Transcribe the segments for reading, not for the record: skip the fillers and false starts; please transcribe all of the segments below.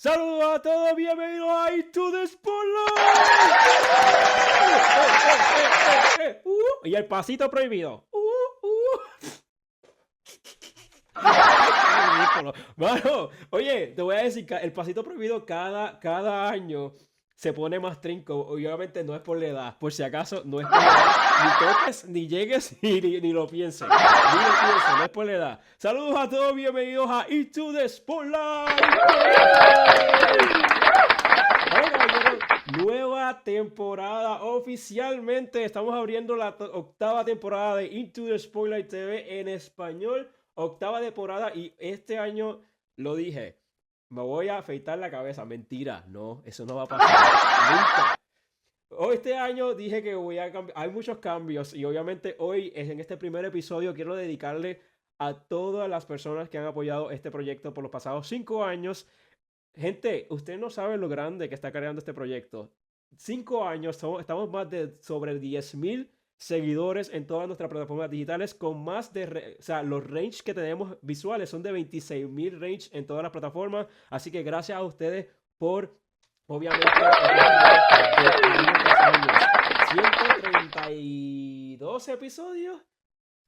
Saludos a todos, bienvenidos a Into the Spotlight. Y el pasito prohibido. Ridículo. Mano, oye, te voy a decir que el pasito prohibido cada año se pone más trinco. Obviamente no es por la edad. Por si acaso, no es por la edad. Ni toques, ni llegues, ni lo pienses. Ni lo pienses, no es por la edad. Saludos a todos, bienvenidos a Into the Spotlight. Nueva temporada oficialmente. Estamos abriendo la octava temporada de Into the Spotlight TV en español. Octava temporada y este año lo dije. Me voy a afeitar la cabeza. Mentira, no, eso no va a pasar. Nunca. Este año dije que voy a cambiar. Hay muchos cambios y obviamente hoy en este primer episodio quiero dedicarle a todas las personas que han apoyado este proyecto por los pasados 5 años. Gente, ustedes no saben lo grande que está creando este proyecto. 5 años, estamos más de sobre 10,000 seguidores en todas nuestras plataformas digitales con más de... O sea, los range que tenemos visuales son de 26,000 range en todas las plataformas. Así que gracias a ustedes por, obviamente, 132 episodios.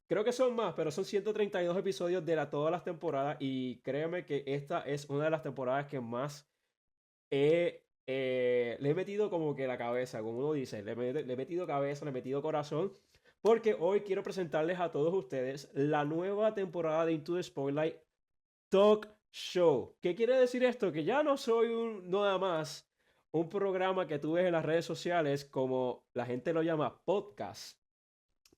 Creo que son más, pero son 132 episodios de todas las temporadas y créeme que esta es una de las temporadas que más le he metido como que la cabeza, como uno dice, le he metido cabeza, le he metido corazón, porque hoy quiero presentarles a todos ustedes la nueva temporada de Into the Spotlight Talk Show. ¿Qué quiere decir esto? Que ya no soy nada más un programa que tú ves en las redes sociales como la gente lo llama podcast.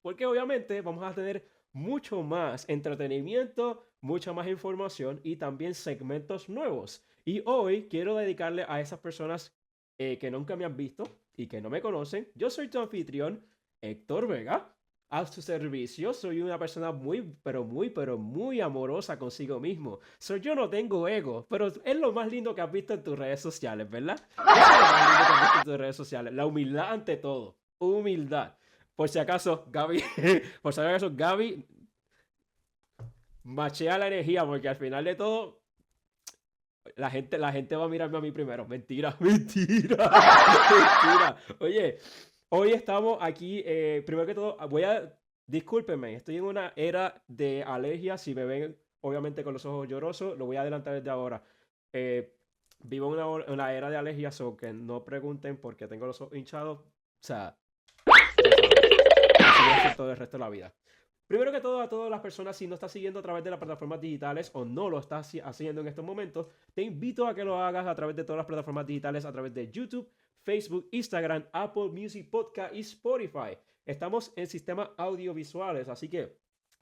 Porque obviamente vamos a tener mucho más entretenimiento, mucha más información y también segmentos nuevos. Y hoy quiero dedicarle a esas personas que nunca me han visto y que no me conocen. Yo soy tu anfitrión, Héctor Vega. A su servicio, soy una persona muy amorosa consigo mismo. Yo no tengo ego, pero es lo más lindo que has visto en tus redes sociales, ¿verdad? Eso es lo más lindo que has visto en tus redes sociales. La humildad ante todo. Humildad. Por si acaso, Gaby, machea la energía, porque al final de todo, la gente va a mirarme a mí primero. Mentira, mentira, mentira. Oye, hoy estamos aquí, primero que todo, discúlpenme, estoy en una era de alergia. Si me ven, obviamente, con los ojos llorosos, lo voy a adelantar desde ahora. Vivo en una era de alergia, so que no pregunten por qué tengo los ojos hinchados. O sea, todo el resto de la vida. Primero que todo, a todas las personas, si no estás siguiendo a través de las plataformas digitales o no lo estás haciendo en estos momentos, te invito a que lo hagas a través de todas las plataformas digitales, a través de YouTube, Facebook, Instagram, Apple Music Podcast y Spotify. Estamos en sistemas audiovisuales, así que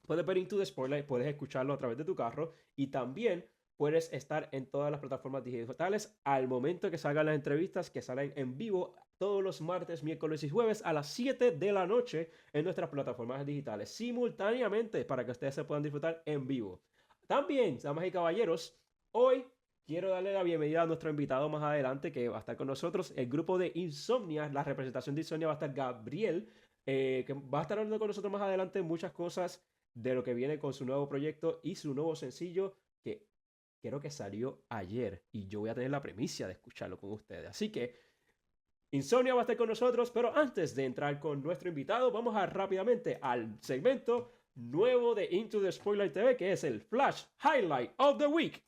puedes ver Into the Spotlight, puedes escucharlo a través de tu carro y también puedes estar en todas las plataformas digitales al momento que salgan las entrevistas que salen en vivo todos los martes, miércoles y jueves a las 7 de la noche en nuestras plataformas digitales simultáneamente para que ustedes se puedan disfrutar en vivo. También, damas y caballeros, hoy quiero darle la bienvenida a nuestro invitado más adelante que va a estar con nosotros, el grupo de Insomnia, la representación de Insomnia va a estar Gabriel, que va a estar hablando con nosotros más adelante muchas cosas de lo que viene con su nuevo proyecto y su nuevo sencillo que creo que salió ayer y yo voy a tener la primicia de escucharlo con ustedes. Así que Insomnia va a estar con nosotros, pero antes de entrar con nuestro invitado, vamos a rápidamente al segmento nuevo de Into the Spotlight TV, que es el Flash Highlight of the Week.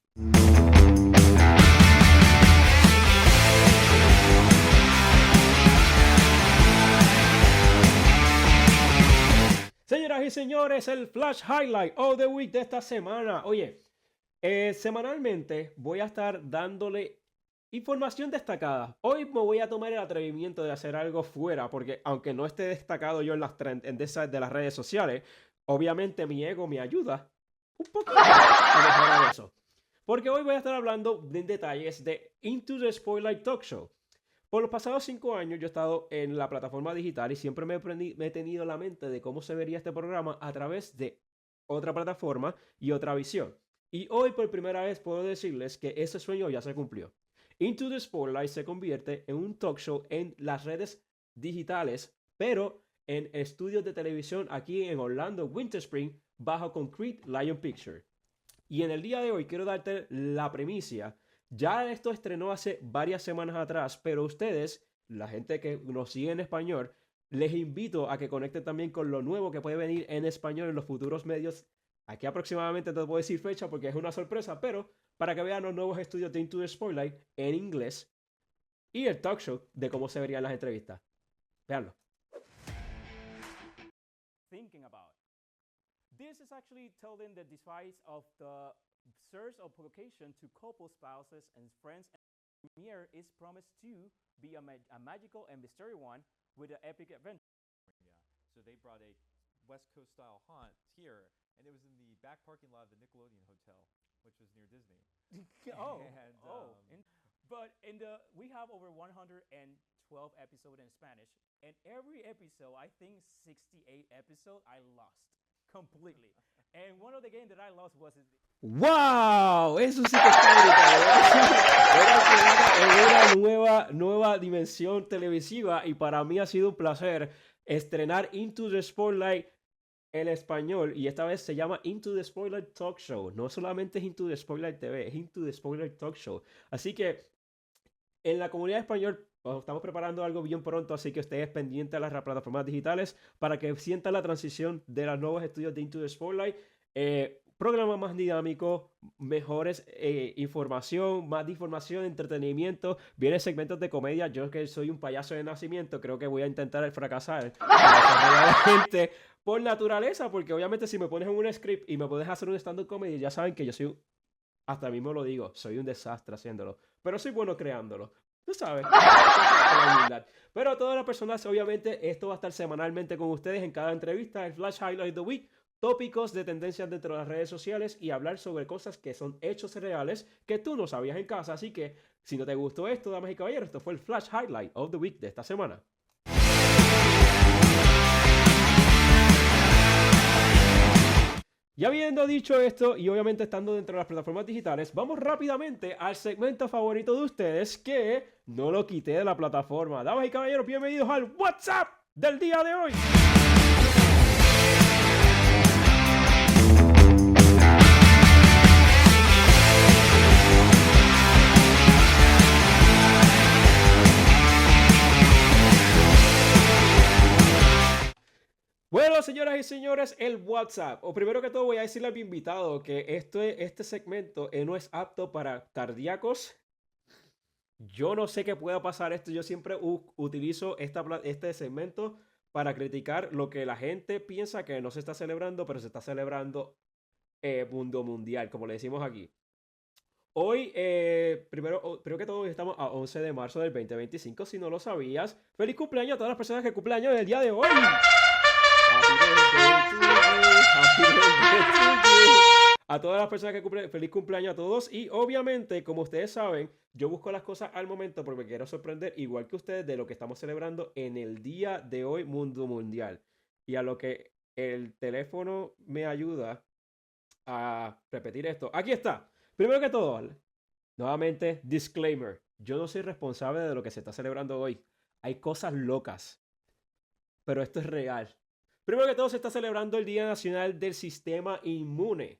Señoras y señores, el Flash Highlight of the Week de esta semana. Oye, semanalmente voy a estar dándole información destacada. Hoy me voy a tomar el atrevimiento de hacer algo fuera, porque aunque no esté destacado yo en las de las redes sociales, obviamente mi ego me ayuda un poquito a mejorar eso. Porque hoy voy a estar hablando en detalles de Into the Spotlight Talk Show. Por los pasados 5 años yo he estado en la plataforma digital y siempre me he tenido la mente de cómo se vería este programa a través de otra plataforma y otra visión. Y hoy por primera vez puedo decirles que ese sueño ya se cumplió. Into the Spotlight se convierte en un talk show en las redes digitales, pero en estudios de televisión aquí en Orlando, Winter Spring, bajo Concrete Lion Picture. Y en el día de hoy quiero darte la primicia Ya esto estrenó hace varias semanas atrás, pero ustedes, la gente que nos sigue en español, les invito a que conecten también con lo nuevo que puede venir en español en los futuros medios. Aquí aproximadamente te puedo decir fecha porque es una sorpresa, pero para que vean los nuevos estudios de Into the Spotlight en inglés y el talk show de cómo se verían las entrevistas. Veanlo. Thinking about. This is actually telling the device of the search of publication to couple spouses and friends. And premiere is promised to be a magical and mysterious one with an epic adventure. Yeah. So they brought a West Coast style haunt here, and it was in the back parking lot of the Nickelodeon Hotel, which was near Disney. We have over 112 episodes in Spanish, and every episode, I think 68 episodes, I lost completely. And one of the games that I lost was ¡Wow! Eso sí que está brutal. Era una nueva dimensión televisiva y para mí ha sido un placer estrenar Into the Spotlight en español y esta vez se llama Into the Spotlight Talk Show. No solamente es Into the Spotlight TV, es Into the Spotlight Talk Show. Así que en la comunidad español estamos preparando algo bien pronto, así que ustedes pendientes a las plataformas digitales para que sientan la transición de los nuevos estudios de Into the Spotlight. Programa más dinámico, mejores información, más de información, entretenimiento, vienen segmentos de comedia. Yo que soy un payaso de nacimiento, creo que voy a intentar fracasar a la gente por naturaleza, porque obviamente si me pones en un script y me puedes hacer un stand-up comedy, ya saben que yo soy, hasta mismo lo digo, soy un desastre haciéndolo, pero soy bueno creándolo. Tú sabes. Pero a todas las personas, obviamente, esto va a estar semanalmente con ustedes en cada entrevista, el Flash Highlight of the Week, tópicos de tendencias dentro de las redes sociales y hablar sobre cosas que son hechos reales que tú no sabías en casa. Así que, si no te gustó esto, damas y caballeros, esto fue el Flash Highlight of the Week de esta semana. Ya habiendo dicho esto y obviamente estando dentro de las plataformas digitales, vamos rápidamente al segmento favorito de ustedes que no lo quité de la plataforma. Damas y caballeros, bienvenidos al WhatsApp del día de hoy. Bueno, señoras y señores, el WhatsApp. O primero que todo voy a decirle a mi invitado que este segmento no es apto para cardíacos. Yo no sé qué pueda pasar esto. Yo siempre utilizo este segmento para criticar lo que la gente piensa que no se está celebrando, pero se está celebrando mundo mundial, como le decimos aquí. Hoy, primero que todo, estamos a 11 de marzo del 2025. Si no lo sabías, feliz cumpleaños a todas las personas que cumplen años el día de hoy. A todas las personas que cumplen, feliz cumpleaños a todos. Y obviamente, como ustedes saben, yo busco las cosas al momento porque me quiero sorprender, igual que ustedes, de lo que estamos celebrando en el día de hoy, mundo mundial. Y a lo que el teléfono me ayuda a repetir esto. Aquí está. Primero que todo, nuevamente, disclaimer. Yo no soy responsable de lo que se está celebrando hoy. Hay cosas locas, pero esto es real. Primero que todo, se está celebrando el Día Nacional del Sistema Inmune.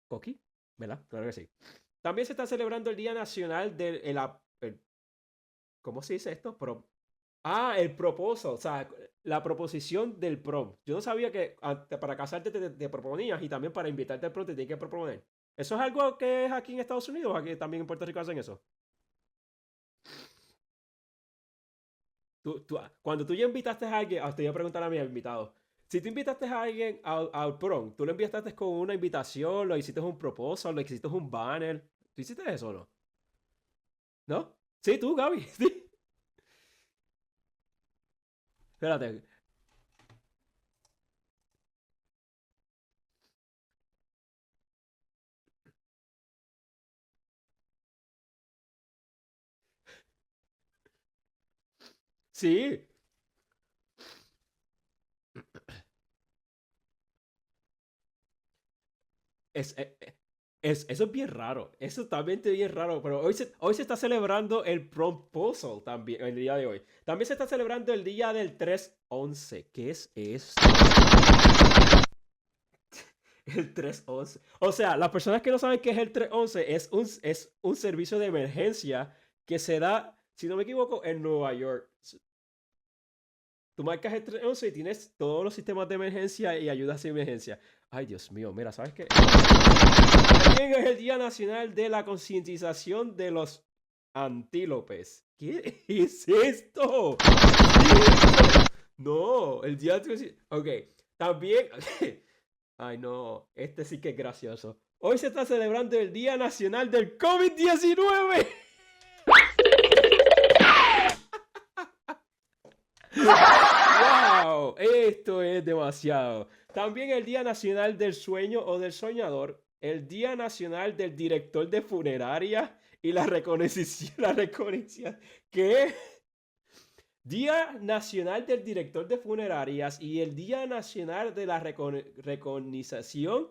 ¿Coqui? ¿Verdad? Claro que sí. También se está celebrando el Día Nacional del... ¿cómo se dice esto? El proposal. O sea, la proposición del prom. Yo no sabía que para casarte te proponías y también para invitarte al prom te tienes que proponer. ¿Eso es algo que es aquí en Estados Unidos o aquí también en Puerto Rico hacen eso? Cuando tú ya invitaste a alguien, te voy a preguntar a mis invitados. Si tú invitaste a alguien al prom, tú lo invitaste con una invitación, lo hiciste un proposal, lo hiciste un banner. ¿Tú hiciste eso o no? ¿No? Sí, tú, Gaby. Sí. Espérate. Sí. Eso es bien raro. Eso es también bien raro. Pero hoy se está celebrando el proposal también, el día de hoy. También se está celebrando el día del 3/11. ¿Qué es esto? El 311. O sea, las personas que no saben qué es el 311 es un servicio de emergencia que se da, si no me equivoco, en Nueva York. Tú marcas el 311 y tienes todos los sistemas de emergencia y ayudas de emergencia. Ay, Dios mío, mira, ¿sabes qué? También es el Día Nacional de la Concientización de los Antílopes. ¿Qué es esto? ¿Qué es esto? No, el Día de... Ok, también... Ay, no, este sí que es gracioso. Hoy se está celebrando el Día Nacional del COVID-19. ¡Wow! Esto es demasiado. También el Día Nacional del Sueño o del Soñador, el Día Nacional del Director de Funeraria y la reconocimiento. ¿Qué? Día Nacional del Director de Funerarias y el Día Nacional de la Recognición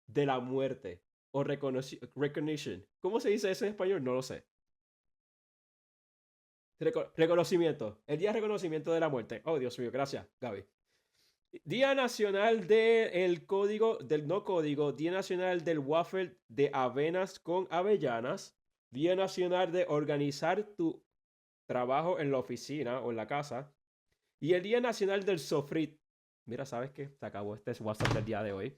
de la Muerte o Recognition. ¿Cómo se dice eso en español? No lo sé. Reconocimiento. El Día de Reconocimiento de la Muerte. Oh, Dios mío, gracias, Gaby. Día Nacional del Código, del No Código. Día Nacional del Waffle de Avenas con Avellanas. Día Nacional de Organizar tu trabajo en la oficina o en la casa. Y el Día Nacional del Sofrit. Mira, ¿sabes qué? Se acabó este WhatsApp del día de hoy.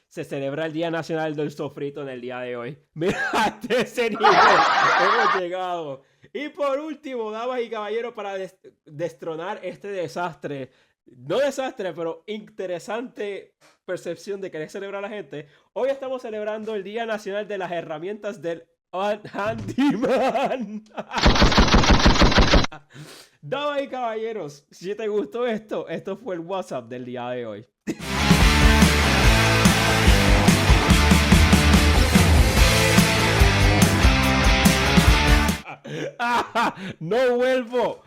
Se celebra el Día Nacional del Sofrito en el día de hoy. Mira, hasta ese nivel hemos llegado. Y por último, damas y caballeros, para destronar este desastre, no desastre, pero interesante percepción de querer celebrar a la gente, hoy estamos celebrando el Día Nacional de las Herramientas del Handyman. Damas y caballeros, si te gustó esto fue el WhatsApp del día de hoy. No vuelvo.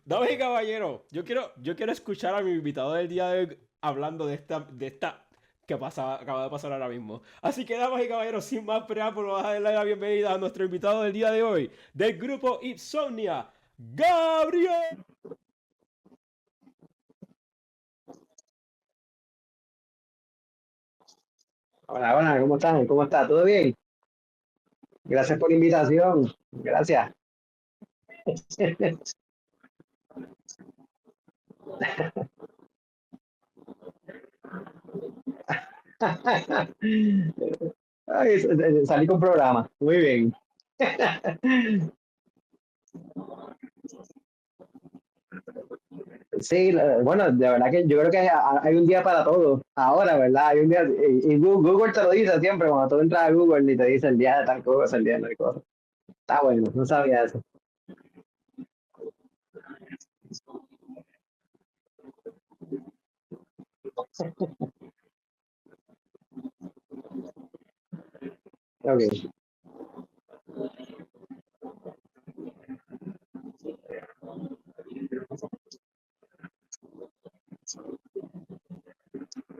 Damas y caballeros, yo quiero escuchar a mi invitado del día de hoy hablando de esta que acaba de pasar ahora mismo. Así que, damas y caballeros, sin más preámbulos, vamos a darle la bienvenida a nuestro invitado del día de hoy, del grupo Insomnia, Gabriel. Hola, hola, ¿cómo están? ¿Cómo está? ¿Todo bien? Gracias por la invitación. Gracias. Ay, salí con programa. Muy bien. Sí, bueno, de verdad que yo creo que hay un día para todo. Ahora, ¿verdad? Hay un día, y Google te lo dice siempre, cuando tú entras a Google y te dice el día de tal cosa, el día de tal cosa. Está bueno, no sabía eso. Ok,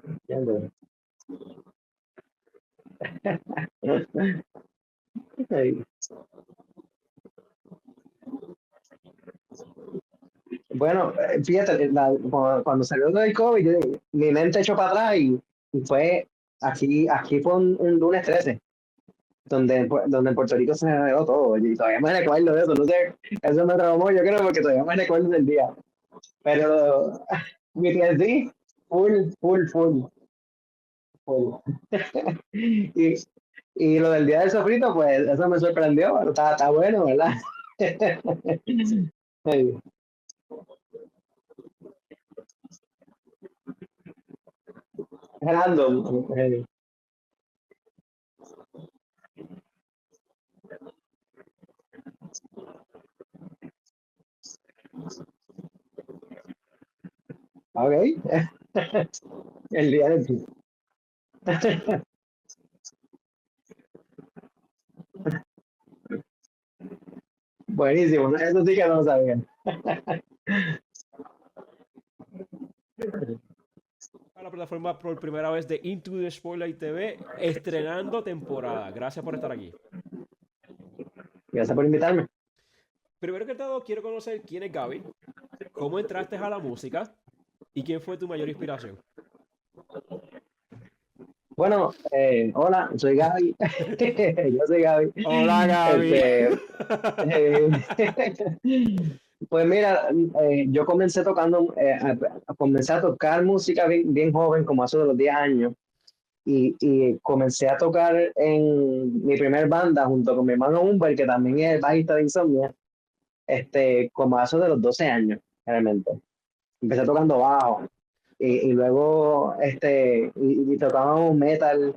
entiendo. Ok. Bueno, fíjate, cuando salió lo del COVID, mi mente echó para atrás y fue aquí fue un lunes 13 donde en Puerto Rico se generó todo, y todavía me recuerdo de eso, no sé, eso me traumó, yo creo, porque todavía me recuerdo del día. Pero mi tía sí, full, full. Y, y lo del día del sofrito, pues eso me sorprendió, pero está bueno, ¿verdad? Sí, random. Ok, el día del... Buenísimo, eso sí que no lo sabía. A la plataforma por primera vez de Into the Spotlight TV, estrenando temporada. Gracias por estar aquí. Gracias por invitarme. Primero que todo, quiero conocer quién es Gaby, cómo entraste a la música y quién fue tu mayor inspiración. Bueno, hola, soy Gaby. Yo soy Gaby. Hola, Gaby. Este, eh, pues mira, yo comencé tocando, comencé a tocar música bien joven, como hace de los 10 años, y comencé a tocar en mi primer banda junto con mi hermano Humber, que también es bajista de Insomnia, como hace de los 12 años, realmente. Empecé tocando bajo, y luego y tocábamos metal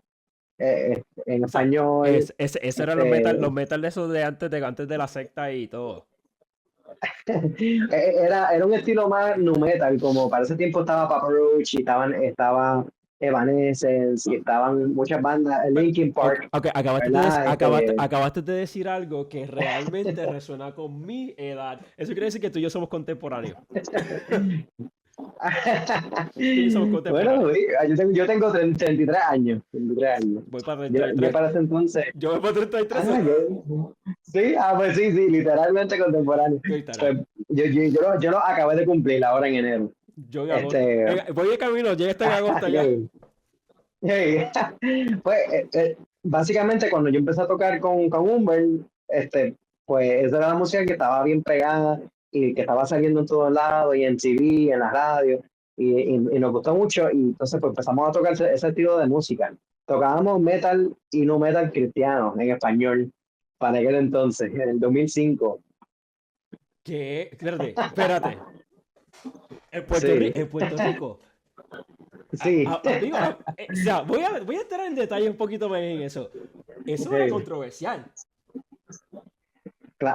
en O sea, español. esos eran los Este, metal de esos de antes de la secta y todo. era un estilo más nu metal, como para ese tiempo estaba Papa Roach y estaba Evanescence y estaban muchas bandas, Linkin Ok, Park, ok, ¿verdad? acabaste de decir algo que realmente resuena con mi edad. Eso quiere decir que tú y yo somos contemporáneos. Tú y yo somos Bueno, contemporáneos. sí, yo tengo 33 años, 33 años. Voy para Yo 33. para ese entonces, Yo voy para 33. sí, pues sí, sí, literalmente contemporáneo. Literal. Pues yo lo acabé de cumplir ahora en enero. Yo en agosto. Este, Voy de camino, llega hasta en agosto ya. Hey, pues básicamente cuando yo empecé a tocar con Humber, pues esa era la música que estaba bien pegada y que estaba saliendo en todos lados y en TV, en la radio y nos gustó mucho y entonces pues empezamos a tocar ese estilo de música. Tocábamos metal y no metal cristiano en español para aquel entonces, en el 2005. ¿Qué? Espérate. Sí, En Puerto Rico. sí. Amigo, o sea, voy a entrar en detalle un poquito más en eso. Eso era Sí. controversial.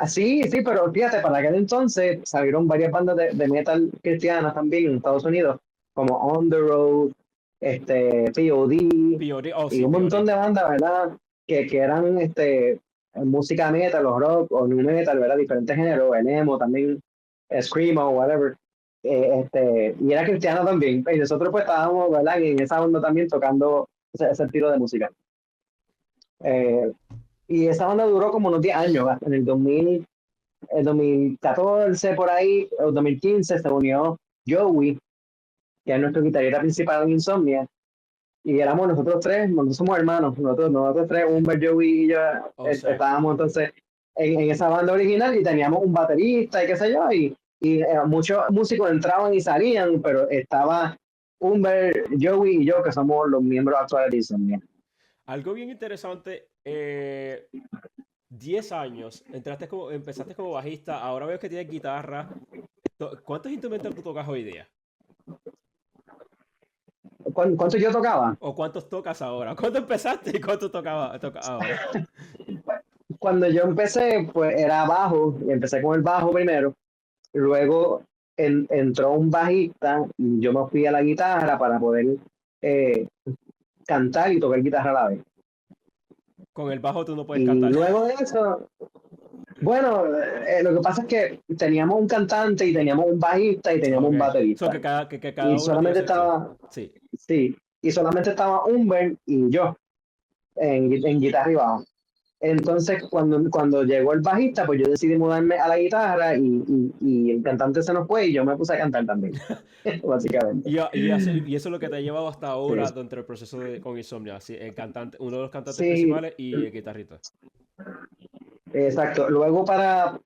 Sí, sí, pero fíjate, para aquel entonces salieron varias bandas de metal cristianas también en Estados Unidos, como On the Road, POD, Piori, oh y sí, un montón Piori. de bandas, ¿verdad? Que eran música metal, o rock, o nu metal, ¿verdad? Diferentes géneros, el emo también, screamo, whatever. Y era cristiano también. Y nosotros pues estábamos, ¿verdad? En esa onda también tocando ese estilo de música. Eh, y esa banda duró como unos 10 años, ¿verdad? En el 2014 por ahí, o 2015, se unió Joey, que es nuestro guitarrista principal en Insomnia, y éramos nosotros tres, nosotros somos hermanos, nosotros tres, Humber, Joey y yo, O sea, estábamos entonces en esa banda original y teníamos un baterista y qué sé yo, y muchos músicos entraban y salían, pero estaba Humber, Joey y yo, que somos los miembros actuales de Insomnia. algo bien interesante. 10 años, empezaste como bajista, ahora veo que tienes guitarra. ¿Cuántos instrumentos tú tocas hoy día? ¿Cuánto yo tocaba? ¿O cuántos tocas ahora? ¿Cuánto empezaste y cuánto toca ahora? Cuando yo empecé, pues era bajo, y empecé con el bajo primero. Luego entró un bajista y yo me fui a la guitarra para poder eh, cantar y tocar guitarra a la vez. Con el bajo tú no puedes Y cantar. luego de eso, bueno, lo que pasa es que teníamos un cantante y teníamos un bajista y teníamos Ok. un So baterista. que Y cada uno tiene solamente su estilo. estaba, Sí. sí, y solamente estaba Humber y yo en guitarra y bajo. Entonces, cuando llegó el bajista, pues yo decidí mudarme a la guitarra y el cantante se nos fue y yo me puse a cantar también, básicamente. Y eso es lo que te ha llevado hasta ahora Sí, dentro del proceso con Insomnia. Sí, el cantante, uno de los cantantes sí, principales y el guitarrista. exacto. Luego para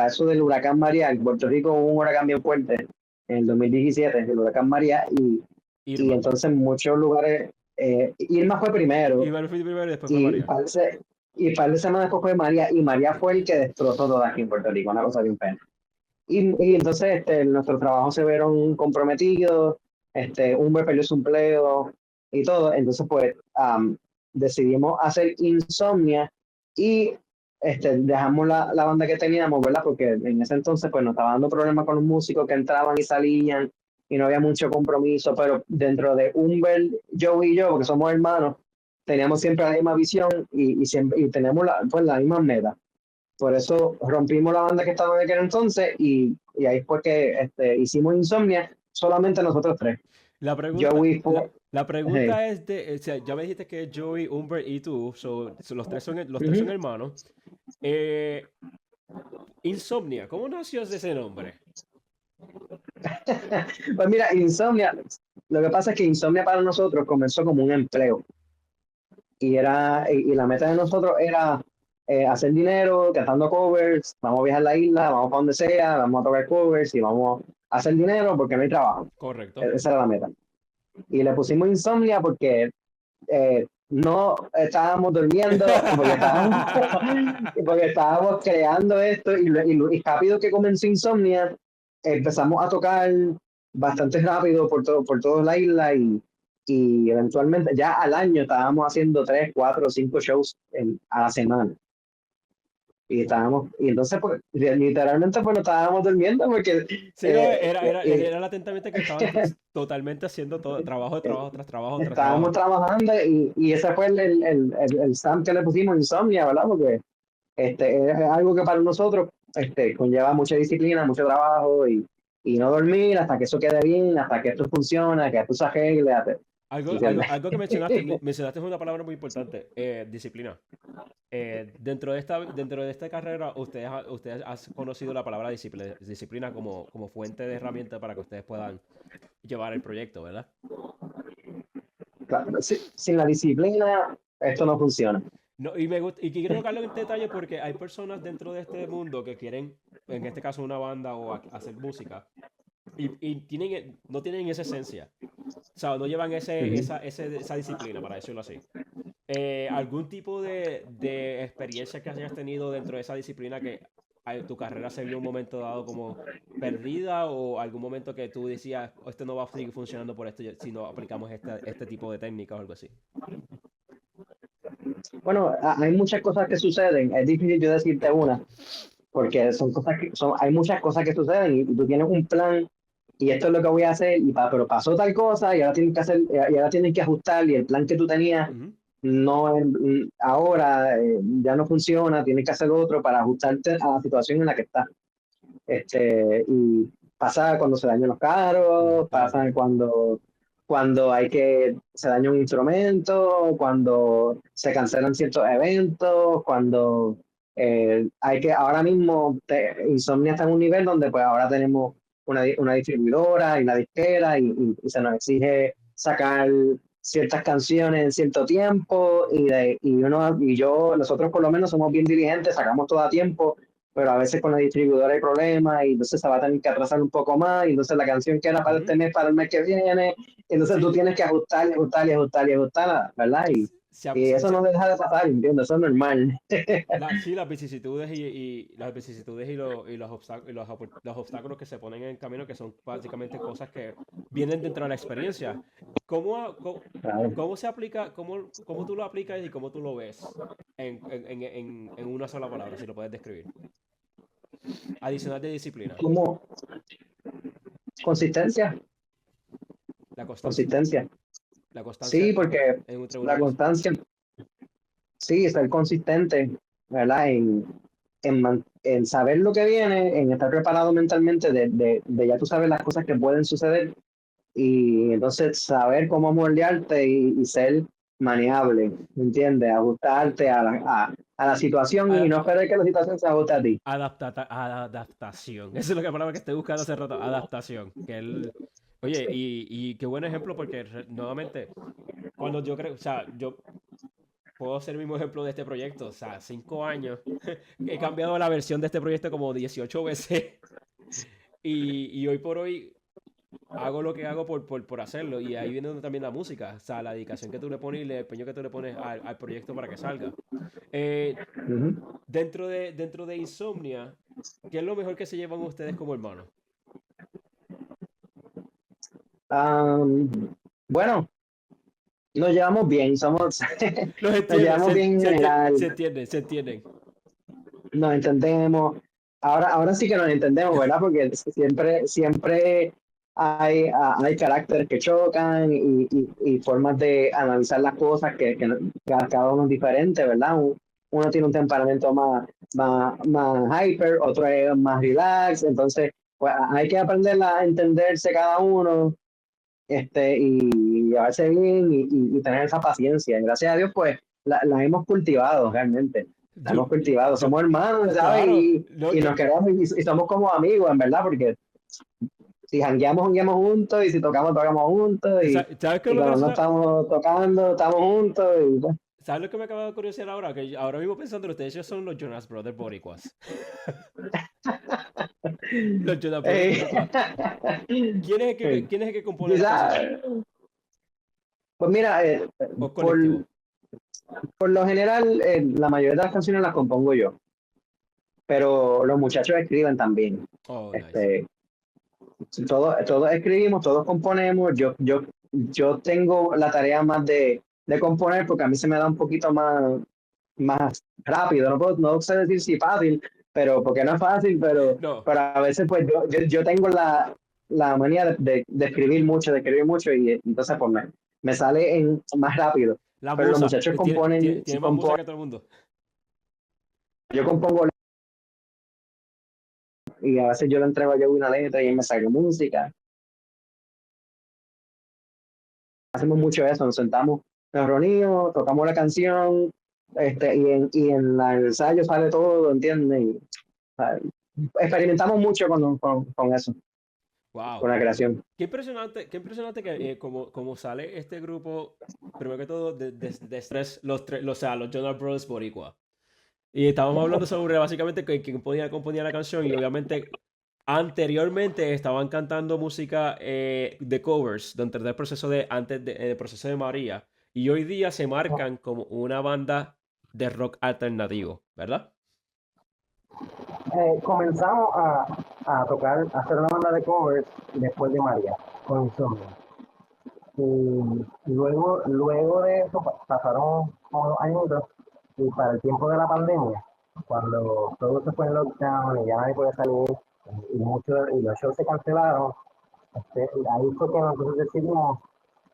eso del huracán María, en Puerto Rico hubo un huracán bien fuerte en el 2017, el huracán María, y Irma. entonces en muchos lugares, Irma fue primero, Irma fue primero y después fue y María. par de semanas después fue María, y María fue el que destrozó todo aquí en Puerto Rico, una cosa bien fea. Y entonces nuestros trabajos se vieron comprometidos, Humber perdió su empleo y todo, entonces pues decidimos hacer Insomnia y dejamos la banda que teníamos, ¿verdad? Porque en ese entonces pues nos estaba dando problemas con los músicos que entraban y salían y no había mucho compromiso, pero dentro de Humber, Joe y yo, porque somos hermanos, teníamos siempre la misma visión y tenemos pues, la misma meta. Por eso rompimos la banda que estaba en aquel entonces y ahí fue que hicimos Insomnia solamente nosotros tres. La pregunta, Joey fue. la Hey. pregunta es o sea, ya me dijiste que Joey, Humbert y tú, los tres son Ujú. hermanos. Eh, Insomnia, ¿cómo nació ese nombre? Pues mira, Insomnia, lo que pasa es que Insomnia para nosotros comenzó como un empleo y la meta de nosotros era hacer dinero cantando covers, vamos a viajar a la isla, vamos para donde sea, vamos a tocar covers y vamos a hacer dinero porque no hay trabajo. Correcto. Esa era la meta. Y le pusimos Insomnia porque no estábamos durmiendo, porque estábamos creando esto y rápido que comenzó Insomnia, empezamos a tocar bastante rápido por toda la isla y eventualmente ya al año estábamos haciendo 3, 4, 5 shows a la semana. Y entonces pues literalmente pues no estábamos durmiendo porque Sí, no, era latentamente que estaban totalmente haciendo todo, trabajo tras trabajo tras estábamos trabajo. trabajando y ese fue el stamp que le pusimos, Insomnia, ¿verdad? Porque es algo que para nosotros conlleva mucha disciplina, mucho trabajo y no dormir hasta que eso quede bien, hasta que esto funcione, que esto se arregle. Algo que mencionaste es una palabra muy importante, disciplina. Dentro de esta carrera, ustedes han conocido la palabra disciplina como fuente de herramienta para que ustedes puedan llevar el proyecto, ¿verdad? Claro, sin la disciplina, esto no funciona. No, y quiero tocarlo en detalle porque hay personas dentro de este mundo que quieren, en este caso una banda o hacer música, y no tienen esa esencia. O sea, no llevan esa disciplina, para decirlo así. ¿Algún tipo de experiencia que hayas tenido dentro de esa disciplina que tu carrera se vio un momento dado como perdida o algún momento que tú decías, esto no va a seguir funcionando por esto si no aplicamos este tipo de técnicas o algo así? Bueno, hay muchas cosas que suceden, es difícil yo decirte una, porque hay muchas cosas que suceden y tú tienes un plan y esto es lo que voy a hacer, pero pasó tal cosa y ahora tienes que hacer, y ahora tienes que ajustar y el plan que tú tenías Ujú. no ahora ya no funciona, tienes que hacer otro para ajustarte a la situación en la que estás. Y pasa cuando se dañan los carros, Claro. pasa cuando se daña un instrumento, cuando se cancelan ciertos eventos, cuando ahora mismo Insomnia está en un nivel donde pues ahora tenemos una distribuidora y una disquera y se nos exige sacar ciertas canciones en cierto tiempo nosotros por lo menos somos bien diligentes, sacamos todo a tiempo, pero a veces con la distribuidora hay problemas y entonces se va a tener que atrasar un poco más y entonces la canción que era para este mes, para el mes que viene, entonces tú Sí, tienes que ajustar, ¿verdad? se, Y eso no deja de pasar, ¿entiendes? Eso es normal. sí, las vicisitudes las vicisitudes y los obstáculos que se ponen en el camino, que son básicamente cosas que vienen dentro de la experiencia. Claro. ¿Cómo se aplica, cómo tú lo aplicas y cómo tú lo ves en una sola palabra, si lo puedes describir? Adicional de disciplina, Como consistencia, la constancia. consistencia. La Sí, constancia porque entre una la cosa. constancia, sí, ser consistente, ¿verdad? En saber lo que viene, en estar preparado mentalmente de ya tú sabes las cosas que pueden suceder y entonces saber cómo moldearte y ser maneable, ¿entiendes? Ajustarte a la situación y A- no esperar que la situación se ajuste a ti. adaptación. Esa es la palabra que estoy buscando hace rato. Adaptación. Oye, y qué buen ejemplo porque nuevamente, cuando yo creo, o sea, yo puedo ser el mismo ejemplo de este proyecto. O sea, 5 años. He cambiado la versión de este proyecto como 18 veces. Y hoy por hoy hago lo que hago por hacerlo. Y ahí viene también la música. O sea, la dedicación que tú le pones y el empeño que tú le pones al proyecto para que salga. Eh, Ujú. dentro de Insomnia, ¿qué es lo mejor que se llevan ustedes como hermanos? Am, bueno, nos llevamos bien, Los nos entienden, llevamos bien en general, se entienden. nos entendemos. Ahora sí que nos entendemos, ¿verdad? Porque siempre hay caracteres que chocan y formas de analizar las cosas que cada uno es diferente, ¿verdad? Uno tiene un temperamento más hyper, otro es más relax, entonces pues, hay que aprender a entenderse cada uno y llevarse bien y tener esa paciencia. Gracias a Dios, pues la hemos cultivado realmente. La Yo, hemos cultivado. yo, Somos hermanos, ¿sabes? claro, no, Y nos queremos y somos como amigos, en verdad, porque si jangueamos juntos, y si tocamos juntos, ¿Sabes qué es y lo cuando no gracioso? estamos tocando, estamos juntos, y pues, ¿Sabes lo que me acaba de curiosidad ahora? Que ahora mismo pensando, ustedes ellos son los Jonas Brothers Boricuas. Los Jonas Brothers eh, Boricuas. ¿Quién es el que compone las quizá, canciones? pues mira, ¿O por, colectivo? por lo general, la mayoría de las canciones las compongo yo, pero los muchachos escriben también. Oh, nice. Este, todos escribimos, todos componemos. Yo tengo la tarea más de componer porque a mí se me da un poquito más rápido. No sé decir si fácil, pero porque no es fácil, No, pero a veces pues yo tengo la manía de escribir mucho y entonces pues me sale más rápido. la Pero los musa. muchachos Tiene más musa que todo el mundo. yo compongo y a veces yo le entrego a Joey una letra y él me saca música. Hacemos mucho eso, nos sentamos, nos reunimos, tocamos la canción, y en el ensayo sale todo, ¿entiendes? ¿Sabes? Experimentamos mucho con eso, Wow. con la creación. Qué impresionante que como sale este grupo, primero que todo, de o sea, los Jonas Brothers Boricua. Y estábamos hablando sobre básicamente quién componía la canción y obviamente anteriormente estaban cantando música de covers dentro del proceso el proceso de María y hoy día se marcan como una banda de rock alternativo, ¿verdad? Comenzamos a tocar, a hacer una banda de covers después de María, con Insomnio. Y luego de eso pasaron unos años y para el tiempo de la pandemia, cuando todo se fue en lockdown y ya nadie podía salir y los shows se cancelaron, ahí fue que nosotros decidimos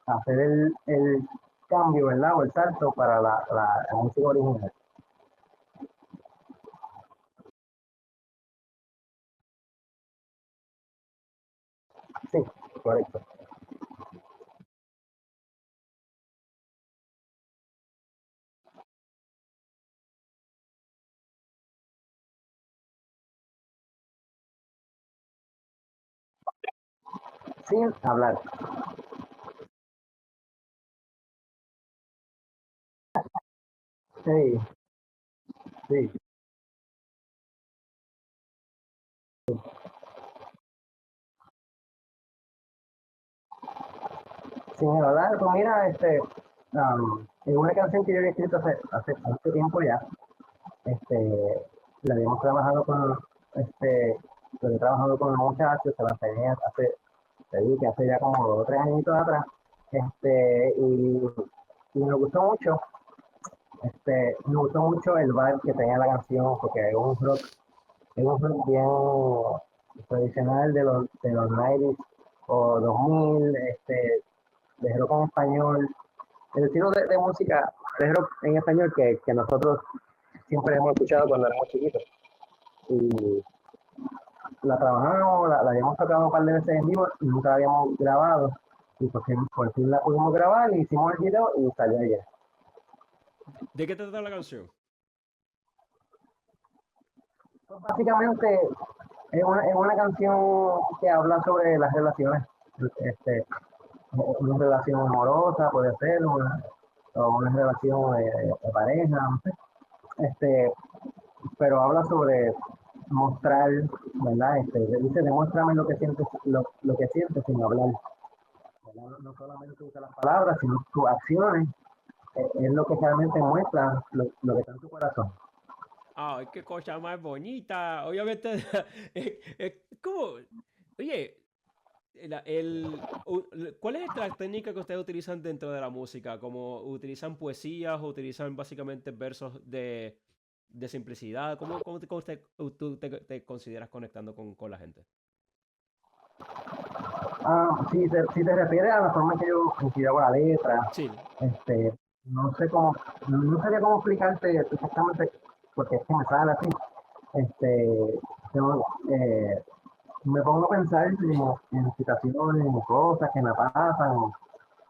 hacer el cambio, ¿verdad? O el salto para la música original. Sí, correcto. Sin hablar. Sí, sí. Sin hablar, pues mira, en una canción que yo había escrito hace mucho tiempo ya, la habíamos trabajado lo he trabajado con los muchachos, se la enseñé te digo que hace ya como 2 o 3 añitos atrás, y me gustó mucho el vibe que tenía la canción, porque es un rock bien tradicional de los 90s o 2000, de rock en español, el estilo de música de rock en español que nosotros siempre hemos escuchado cuando éramos chiquitos. Y la trabajamos, la habíamos tocado un par de veces en vivo y nunca la habíamos grabado. Y por fin la pudimos grabar, y hicimos el video y salió ayer. ¿De qué trata la canción? Pues básicamente es una canción que habla sobre las relaciones. Este, una relación amorosa puede ser, o una relación de pareja, no sé. Pero habla sobre mostrar, ¿verdad? Dice, demuéstrame lo que sientes sin hablar. ¿Verdad? No solamente usa las palabras, sino tus acciones, es lo que realmente muestra lo que está en tu corazón. Ay, qué cosa más bonita. Obviamente, es como, oye, ¿cuál es la técnica que ustedes utilizan dentro de la música? ¿Como utilizan poesías o utilizan básicamente versos de simplicidad? ¿Tú te consideras conectando con la gente? Si te refieres a la forma en que yo escribo la letra, Sí. este, no sé cómo, no sabía cómo explicarte exactamente, porque es que me sale así. Este, yo, me pongo a pensar como en situaciones, en cosas que me pasan,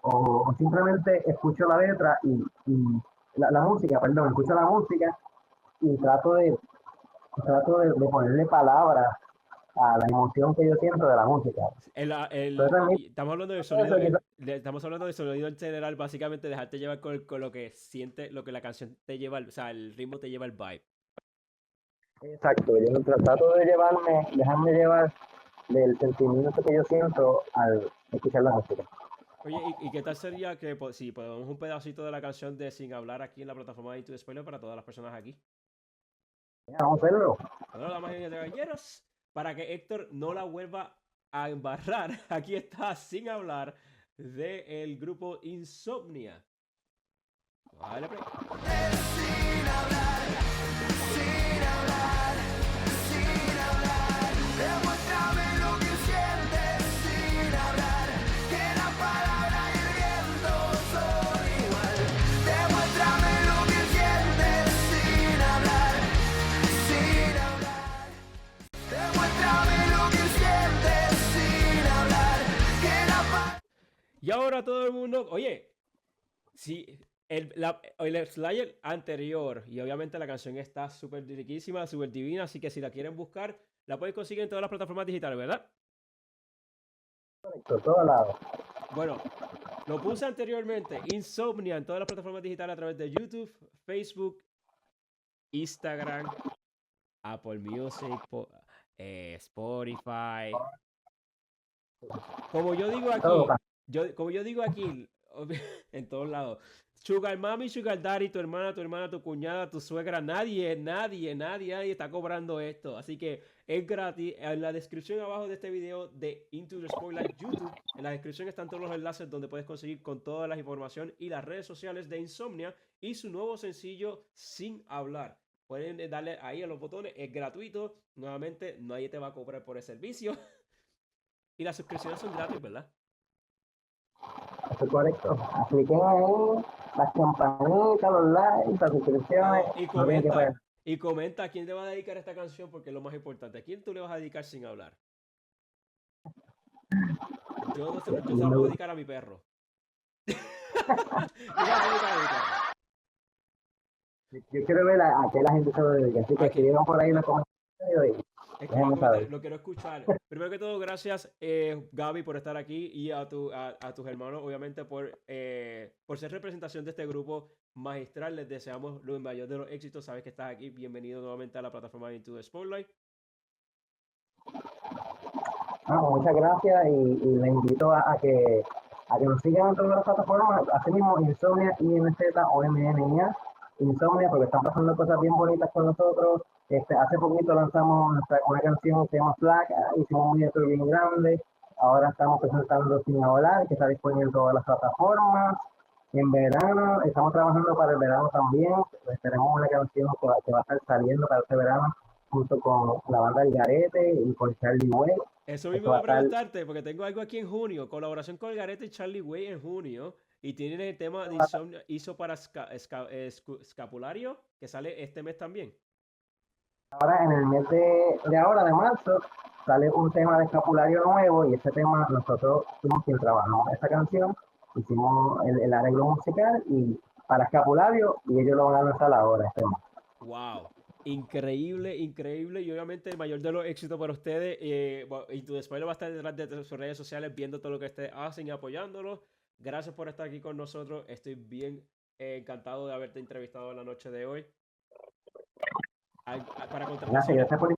o simplemente escucho la letra y la música, perdón, escucho la música y trato de ponerle palabras a la emoción que yo siento de la música. Pero también Estamos hablando del eso sonido, quizás- estamos hablando del sonido en general, básicamente dejarte llevar con lo que siente, lo que la canción te lleva, o sea, el ritmo te lleva el vibe. exacto, yo trato de dejarme llevar del sentimiento que yo siento al escuchar la música. Oye, ¿y qué tal sería que si ponemos un pedacito de la canción de Sin Hablar aquí en la plataforma de YouTube Spoiler para todas las personas aquí? Vamos a hacerlo. Bueno, damas y caballeros, para que Héctor no la vuelva a embarrar, aquí está Sin Hablar del grupo Insomnia. Vale, play. Y ahora todo el mundo, oye, si el Slayer anterior, y obviamente la canción está súper riquísima, súper divina, así que si la quieren buscar, la pueden conseguir en todas las plataformas digitales, ¿verdad? Por todos lados. Bueno, lo puse anteriormente, Insomnia, en todas las plataformas digitales a través de YouTube, Facebook, Instagram, Apple Music, Spotify. Como yo digo Todo aquí, como yo digo aquí, en todos lados, Sugar Mami, Sugar Daddy, tu hermana, tu cuñada, tu suegra, nadie está cobrando esto. Así que es gratis. En la descripción abajo de este video de Into the Spoiler YouTube, en la descripción están todos los enlaces donde puedes conseguir con toda la información y las redes sociales de Insomnia y su nuevo sencillo Sin Hablar. Pueden darle ahí a los botones, es gratuito. Nuevamente, nadie te va a cobrar por el servicio. Y las suscripciones son gratis, ¿verdad? Eso es correcto. Apliquen ahí las campanitas, los likes, las suscripciones. Y No tienen que comenta. pagar. Y comenta a quién te va a dedicar esta canción porque es lo más importante. ¿A quién tú le vas a dedicar sin hablar? Yo se la puedo dedicar a mi perro. Yo se la puedo dedicar a mi perro. Yo quiero ver a qué la gente se lo dedica. Así que Aquí. escriban por ahí en los comentarios y déjenme saber. Lo quiero escuchar. Primero que todo, gracias, Gaby, por estar aquí y a tus hermanos, obviamente, por ser representación de este grupo magistral. Les deseamos lo mayor de los éxitos. Sabes que estás aquí. Bienvenido nuevamente a la plataforma de Into the Spotlight. Muchas gracias y les invito a que nos sigan en todas las plataformas. Así mismo, Insomnia, INZ, OMNIA, Insomnia, porque están pasando cosas bien bonitas con nosotros. Hace poquito lanzamos una canción que se llama Flaca, hicimos un video bien grande. Ahora estamos presentando Sin Hablar, que está disponible en todas las plataformas. En verano, estamos trabajando para el verano también. Tenemos una canción que va a estar saliendo para este verano junto con la banda El Garete y con Charlie Way. Eso mismo voy a preguntarte, porque tengo algo aquí en junio. Colaboración con El Garete y Charlie Way en junio. Y tienen el tema de Insomnia hizo para escapulario, que sale este mes también. Ahora, en el mes de ahora, de marzo, sale un tema de escapulario nuevo y ese tema nosotros fuimos quien trabajamos esa canción, hicimos el arreglo musical y para escapulario y ellos lo van a lanzar ahora este mes. Wow. Increíble, increíble. Y obviamente el mayor de los éxitos para ustedes. Y tu después va a estar detrás de sus redes sociales viendo todo lo que ustedes hacen y apoyándolos. Gracias por estar aquí con nosotros. Estoy bien encantado de haberte entrevistado en la noche de hoy. Para contrataciones. Gracias por...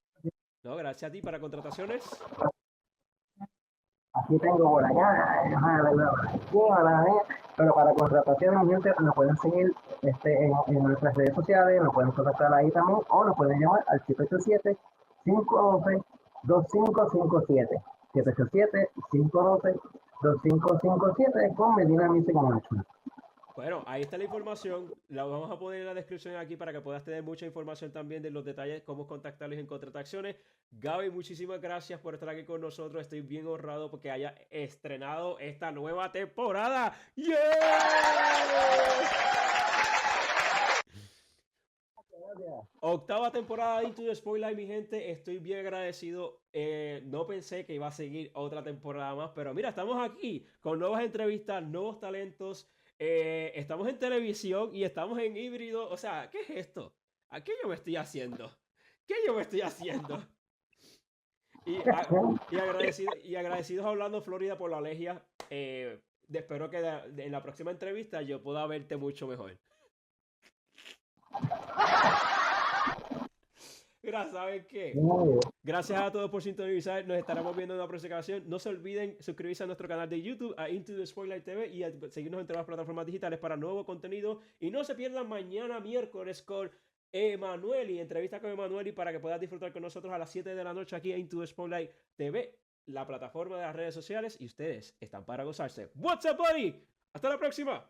No, gracias a ti. Para contrataciones. Aquí tengo por allá, pero para contrataciones, mi gente, nos pueden seguir en nuestras redes sociales, nos pueden contactar ahí también, o nos pueden llamar al 787-512-2557. 787-512-2557 con Medina Music Management. Bueno, ahí está la información. La vamos a poner en la descripción aquí para que puedas tener mucha información también de los detalles, cómo contactarlos en contrataciones. Gaby, muchísimas gracias por estar aquí con nosotros. Estoy bien honrado porque haya estrenado esta nueva temporada. ¡Yeah! Octava temporada de Into the Spoiler, mi gente. Estoy bien agradecido. No pensé que iba a seguir otra temporada más, pero mira, estamos aquí con nuevas entrevistas, nuevos talentos. Estamos en televisión y estamos en híbrido. O sea, ¿qué es esto? ¿A qué yo me estoy haciendo? ¿Qué yo me estoy haciendo? Y agradecidos a Orlando, Florida por la alergia. Espero que en la próxima entrevista yo pueda verte mucho mejor. Mira, ¿saben qué? No, Gracias a todos por sintonizar. Nos estaremos viendo en la próxima ocasión. No se olviden suscribirse a nuestro canal de YouTube, a Into the Spoiler TV, y a seguirnos en todas las plataformas digitales para nuevo contenido. Y no se pierdan mañana miércoles con Emanueli, entrevista con Emanueli, para que puedas disfrutar con nosotros a las 7 de la noche aquí en Into the Spotlight TV, la plataforma de las redes sociales, y ustedes están para gozarse. What's up, buddy? Hasta la próxima.